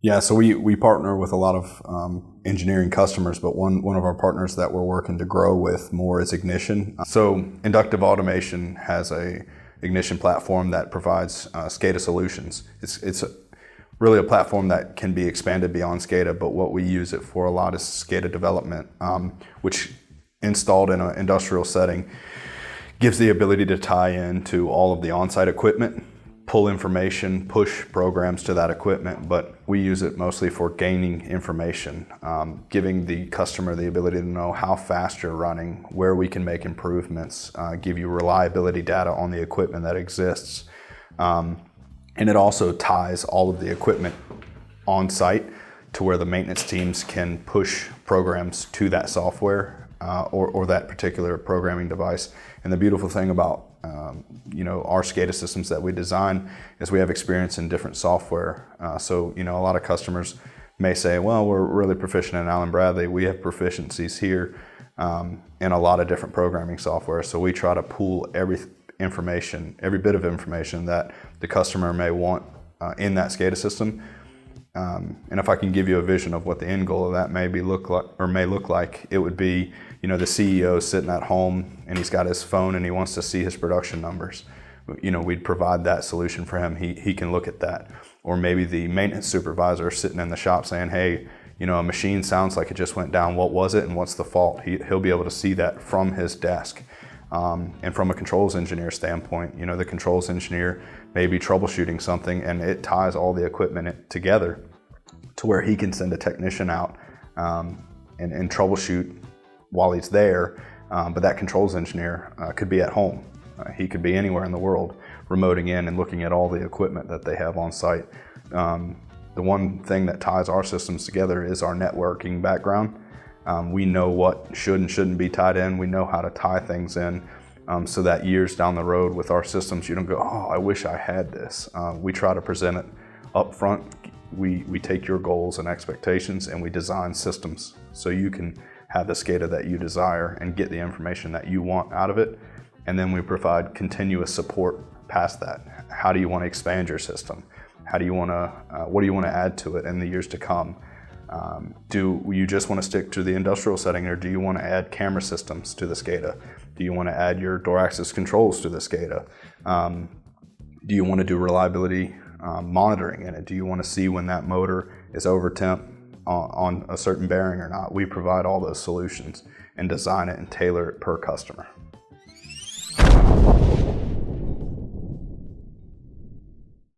Yeah, so we partner with a lot of engineering customers, but one of our partners that we're working to grow with more is Ignition. So Inductive Automation has a Ignition platform that provides SCADA solutions. It's really a platform that can be expanded beyond SCADA, but what we use it for a lot is SCADA development, which installed in an industrial setting gives the ability to tie into all of the on-site equipment, pull information, push programs to that equipment, but we use it mostly for gaining information, giving the customer the ability to know how fast you're running, where we can make improvements, give you reliability data on the equipment that exists. And it also ties all of the equipment on site to where the maintenance teams can push programs to that software or that particular programming device. And the beautiful thing about our SCADA systems that we design is we have experience in different software. So a lot of customers may say, well, we're really proficient in Allen Bradley. We have proficiencies here in a lot of different programming software. So we try to pool every bit of information that the customer may want in that SCADA system. And if I can give you a vision of what the end goal of that may look like, it would be, the CEO sitting at home and he's got his phone and he wants to see his production numbers. We'd provide that solution for him. He can look at that. Or maybe the maintenance supervisor sitting in the shop saying, hey, a machine sounds like it just went down. What was it and what's the fault? He'll be able to see that from his desk. And from a controls engineer standpoint, the controls engineer may be troubleshooting something and it ties all the equipment together to where he can send a technician out and troubleshoot while he's there. But that controls engineer could be at home. He could be anywhere in the world, remoting in and looking at all the equipment that they have on site. The one thing that ties our systems together is our networking background. We know what should and shouldn't be tied in. We know how to tie things in so that years down the road with our systems, you don't go, oh, I wish I had this. We try to present it up front. We take your goals and expectations and we design systems so you can have the SCADA that you desire and get the information that you want out of it. And then we provide continuous support past that. How do you want to expand your system? What do you want to add to it in the years to come? Do you just want to stick to the industrial setting, or do you want to add camera systems to the SCADA? Do you want to add your door access controls to the SCADA? Do you want to do reliability monitoring in it? Do you want to see when that motor is over temp on a certain bearing or not? We provide all those solutions and design it and tailor it per customer.